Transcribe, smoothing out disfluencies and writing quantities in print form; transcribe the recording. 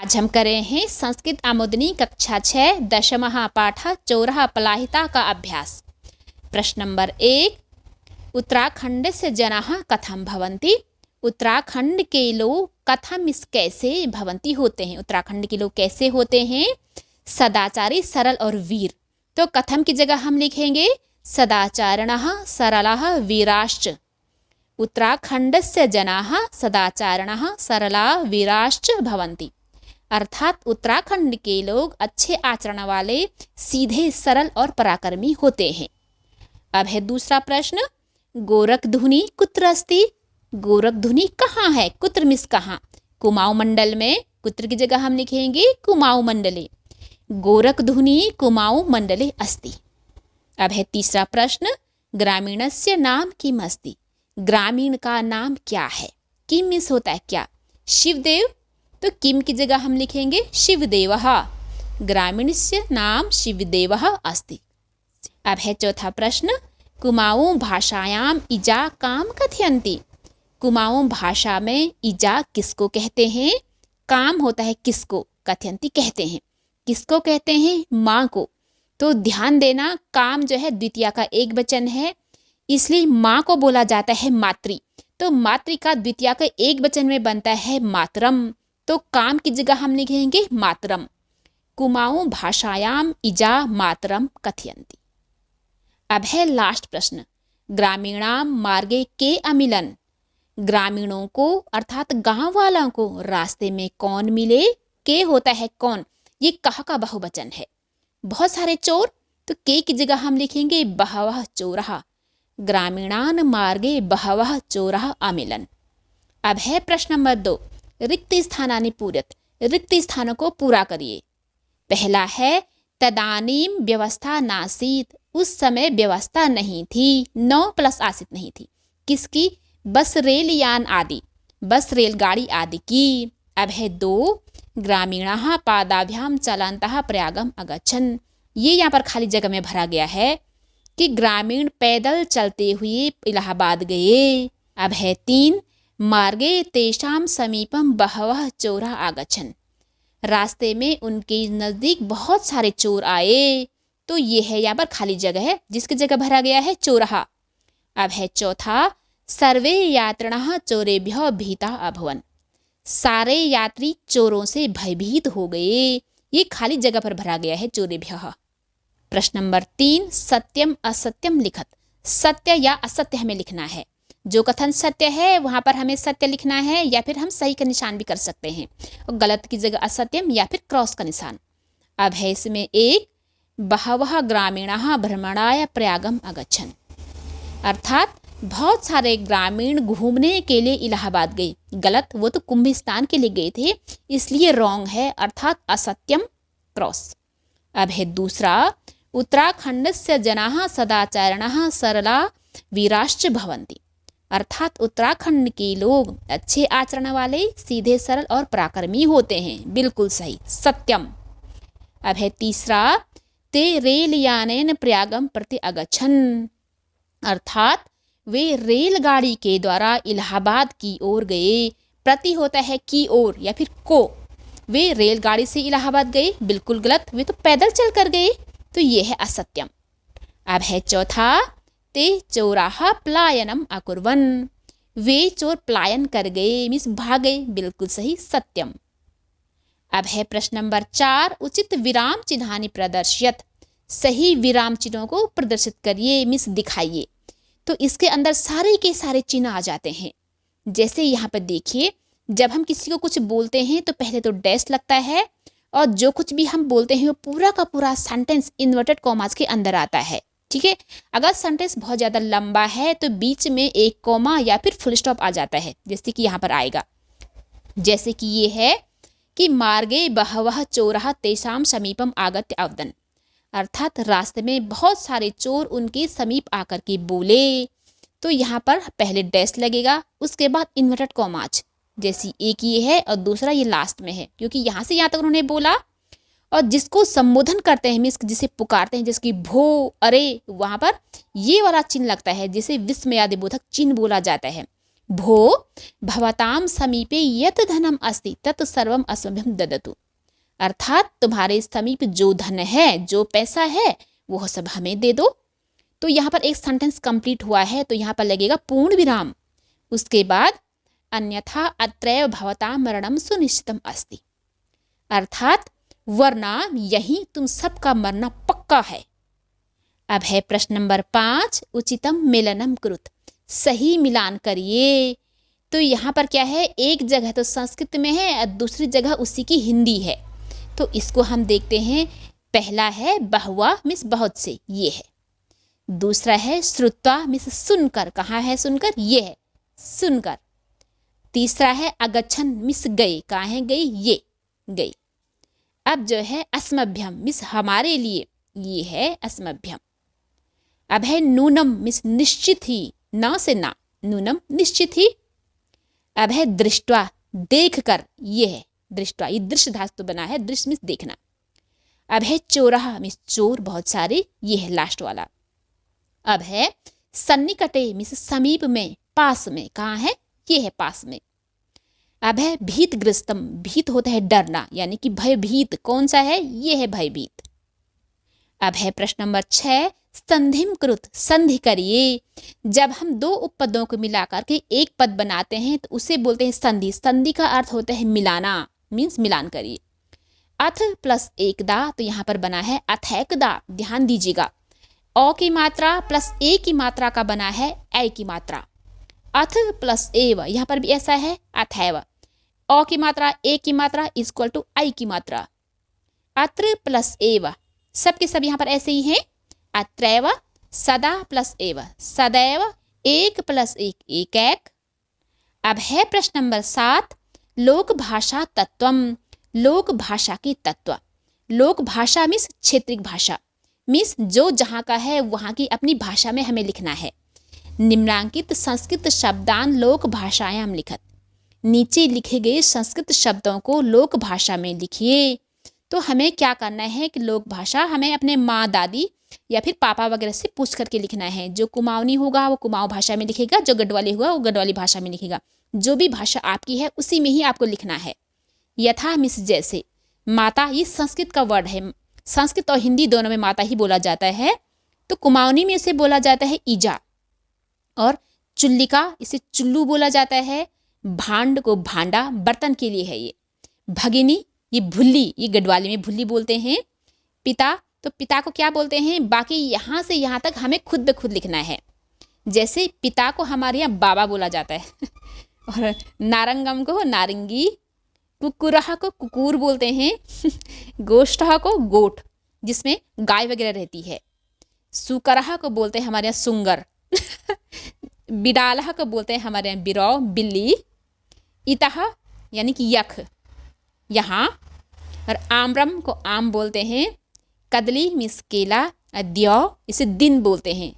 आज हम कर रहे हैं संस्कृत आमोदनी कक्षा 6 दशमः पाठः चोरः पलाहिता का अभ्यास। प्रश्न नंबर 1, उत्तराखंडस्य जनाः कथं भवन्ति। उत्तराखंड के लोग कथम इस कैसे भवन्ति होते हैं। उत्तराखंड के लोग कैसे होते हैं? सदाचारी, सरल और वीर। तो कथम की जगह हम लिखेंगे सदाचारिणः सरलः वीराश्च। उत्तराखंडस्य जनाः सदाचारिणः सरला वीराश्च भवन्ति। अर्थात उत्तराखंड के लोग अच्छे आचरण वाले, सीधे, सरल और पराक्रमी होते हैं। अब है दूसरा प्रश्न, गोरखधुनी कुत्र अस्ति। गोरखधुनी कहाँ है? कुत्र मिस कहाँ? कुमाऊं मंडल में। कुत्र की जगह हम लिखेंगे कुमाऊं मंडले। गोरखधुनी कुमाऊं मंडले अस्ति। अब है तीसरा प्रश्न, ग्रामीणस्य नाम किम अस्ति। ग्रामीण का नाम क्या है? किम मिस होता है क्या? शिवदेव। तो किम की जगह हम लिखेंगे शिवदेवः। ग्रामीणस्य नाम शिवदेवः अस्ति। अब है चौथा प्रश्न, कुमाऊं भाषायाम इजा काम कथयन्ति। कुमाऊं भाषा में इजा किसको कहते हैं? काम होता है किसको, कथयन्ति कहते हैं। किसको कहते हैं? माँ को। तो ध्यान देना, काम जो है द्वितीया का एक वचन है, इसलिए माँ को बोला जाता है मातृ। तो मातृ का द्वितीया का एक वचन में बनता है मातरम। तो काम की जगह हम लिखेंगे मातरम। कुमाऊं भाषायाम इजा मातरम कथयन्ति। अब है लास्ट प्रश्न, ग्रामीणाम मार्गे के अमिलन। ग्रामीणों को अर्थात गांव वालों को रास्ते में कौन मिले? के होता है कौन, ये कह का बहुवचन है। बहुत सारे चोर, तो के की जगह हम लिखेंगे बहवः चोरः। ग्रामीणान मार्गे बहवः चोरः अमिलन। अब है प्रश्न नंबर 2, रिक्त स्थानानि पूरयत। रिक्त स्थानों को पूरा करिए। पहला है तदानीम व्यवस्था नासीत। उस समय व्यवस्था नहीं थी, 9 प्लस आसित नहीं थी। किसकी? बस, रेल, यान आदि, बस, रेलगाड़ी आदि की। अब है 2, ग्रामीणाः पादाभ्याम चलन्तः प्रयागम अगच्छन्। ये यहाँ पर खाली जगह में भरा गया है कि ग्रामीण पैदल चलते हुए इलाहाबाद गए। अब है 3, मार्गे तेषाम समीपम बहवः चोरः आगच्छन्। रास्ते में उनके नज़दीक बहुत सारे चोर आए। तो ये है यहाँ पर खाली जगह है जिसकी जगह भरा गया है चोरः। अब है चौथा, सर्वे यात्रिणः चोरेभ्यः भीता अभवन्। सारे यात्री चोरों से भयभीत हो गए। ये खाली जगह पर भरा गया है चोरेभ्यः। प्रश्न नंबर 3, सत्यम असत्यम लिखत। सत्य या असत्य हमें लिखना है। जो कथन सत्य है वहां पर हमें सत्य लिखना है, या फिर हम सही का निशान भी कर सकते हैं, और गलत की जगह असत्यम या फिर क्रॉस का निशान। अब है इसमें 1, बहवः ग्रामीणाः भ्रमणाय प्रयागम अगच्छन्। अर्थात बहुत सारे ग्रामीण घूमने के लिए इलाहाबाद गए। गलत, वो तो कुंभ स्नान के लिए गए थे, इसलिए रॉन्ग है, अर्थात असत्यम क्रॉस। अब है दूसरा, उत्तराखंडस्य जनाः सदाचारिणः सरला वीराश्च भवन्ति। अर्थात उत्तराखंड के लोग अच्छे आचरण वाले, सीधे, सरल और पराक्रमी होते हैं। बिल्कुल सही, सत्यम। अब है तीसरा, ते रेलयानेन प्रयागम प्रति अगच्छन्। अर्थात वे रेलगाड़ी के द्वारा इलाहाबाद की ओर गए। प्रति होता है की ओर या फिर को। वे रेलगाड़ी से इलाहाबाद गए, बिल्कुल गलत, वे तो पैदल चल कर गए। तो ये है असत्यम। अब है चौथा, ते चोराः पलायनम अकुर्वन्। वे चोर पलायन कर गए, मीन्स भाग गए, बिल्कुल सही, सत्यम। अब है प्रश्न नंबर 4, उचित विराम चिन्हानि प्रदर्शयत। सही विराम चिन्हों को प्रदर्शित करिए, मीन्स दिखाइए। तो इसके अंदर सारे के सारे चिन्ह आ जाते हैं। जैसे यहाँ पर देखिए, जब हम किसी को कुछ बोलते हैं तो पहले तो डैश लगता है, और जो कुछ भी हम बोलते हैं वो पूरा का पूरा सेंटेंस इन्वर्टेड कॉमास के अंदर आता है। ठीक है, अगर सेंटेंस बहुत ज़्यादा लंबा है तो बीच में एक कॉमा या फिर फुल स्टॉप आ जाता है, जैसे कि यहाँ पर आएगा। जैसे कि ये है कि मार्गे बहवः चोरः तेषाम समीपम आगत्य अवदन्। अर्थात रास्ते में बहुत सारे चोर उनके समीप आकर के बोले। तो यहाँ पर पहले डैश लगेगा, उसके बाद इन्वर्टेड कॉमाज। जैसी एक ये है और दूसरा ये लास्ट में है, क्योंकि यहाँ से यहाँ तक उन्होंने बोला। और जिसको संबोधन करते हैं, मीन्स जिसे पुकारते हैं, जैसे कि भो, अरे, वहाँ पर ये वाला चिन्ह लगता है, जिसे विस्मयादिबोधक चिन्ह बोला जाता है। भो भवताम समीपे यत धनम अस्ति तत् सर्वम अस्मभ्यं ददतु। अर्थात तुम्हारे समीप जो धन है, जो पैसा है, वो सब हमें दे दो। तो यहाँ पर एक सेंटेंस कंप्लीट हुआ है, तो यहाँ पर लगेगा पूर्ण विराम। उसके बाद अन्यथा अत्रैव भवताम मरणम सुनिश्चितम अस्ति, अर्थात वरना यही तुम सबका मरना पक्का है। अब है प्रश्न नंबर 5, उचितम मेलनम कुरुत, सही मिलान करिए। तो यहाँ पर क्या है, एक जगह तो संस्कृत में है और दूसरी जगह उसी की हिंदी है। तो इसको हम देखते हैं। पहला है बहुआ मिस बहुत से, ये है। दूसरा है श्रुत्वा मिस सुनकर, कहाँ है सुनकर, ये है सुनकर। तीसरा है अगच्छन मिस गए, कहाँ है गई, ये गई। अब जो है अस्मभ्यम मिस हमारे लिए, ये है अस्मभ्यम। अब है नूनम मिस निश्चित ही, न से ना, नूनम निश्चित ही। अब है दृष्टवा देख कर, ये है दृष्टवा, ये दृश्य धातु बना है, दृश्य मिस देखना। अब है चोरहा मिस चोर बहुत सारे, ये है लास्ट वाला। अब है सन्निकटे मिस समीप में, पास में, कहाँ है, ये है पास में। अब है भीतग्रस्तम, भीत होता है डरना, यानी कि भयभीत, कौन सा है, ये है भयभीत। अब है प्रश्न नंबर 6, संधिम कृत, संधि करिए। जब हम दो उपपदों को मिलाकर के एक पद बनाते हैं तो उसे बोलते हैं संधि। संधि का अर्थ होता है मिलाना, मीन्स मिलान करिए। अथ प्लस एकदा, तो यहाँ पर बना है अथैकदा, ध्यान दीजिएगा। अ की मात्रा प्लस ए की मात्रा का बना है ऐ की मात्रा। अथ प्लस एव, यहाँ पर भी ऐसा है अथैव। अ की मात्रा ए की मात्रा इक्वल टू आई की मात्रा। अत्र प्लस एव, सब के सब यहाँ पर ऐसे ही हैं। अत्रैव, सदा प्लस एव, सदैव, एक प्लस एक, एक एक। अब है प्रश्न नंबर 7, लोक भाषा तत्वम, लोक भाषा की तत्व। लोक भाषा मीन्स क्षेत्रिक भाषा, मीन्स जो जहाँ का है वहाँ की अपनी भाषा में हमें लिखना है। निम्नांकित संस्कृत शब्दान लोक भाषायाम लिखत, नीचे लिखे गए संस्कृत शब्दों को लोक भाषा में लिखिए। तो हमें क्या करना है कि लोक भाषा हमें अपने माँ दादी या फिर पापा वगैरह से पूछ करके लिखना है। जो कुमाऊनी होगा वो कुमाऊँ भाषा में लिखेगा, जो गढ़वाली होगा वो गढ़वाली भाषा में लिखेगा। जो भी भाषा आपकी है उसी में ही आपको लिखना है। यथा मिस जैसे, माता ये संस्कृत का वर्ड है, संस्कृत और हिंदी दोनों में माता ही बोला जाता है। तो कुमाऊनी में इसे बोला जाता है ईजा, और चुल्लिका इसे चुल्लू बोला जाता है। भांड को भांडा, बर्तन के लिए है ये। भगिनी ये भुल्ली, ये गढ़वाली में भुल्ली बोलते हैं। पिता, तो पिता को क्या बोलते हैं, बाकी यहाँ से यहाँ तक हमें खुद ब खुद लिखना है। जैसे पिता को हमारे यहाँ बाबा बोला जाता है और नारंगम को नारंगी, कुकुरहा को कुकुर बोलते हैं गोष्ठहा को गोट, जिसमें गाय वगैरह रहती है। सुकरहा को बोलते हैं हमारे यहाँ सुंगर बिडालहा को बोलते हैं हमारे यहाँ बिरौ, बिल्ली। इतहा यानी कि यख, यहाँ। और आम्रम को आम बोलते हैं। कदली मिस केला, द्यौ इसे दिन बोलते हैं।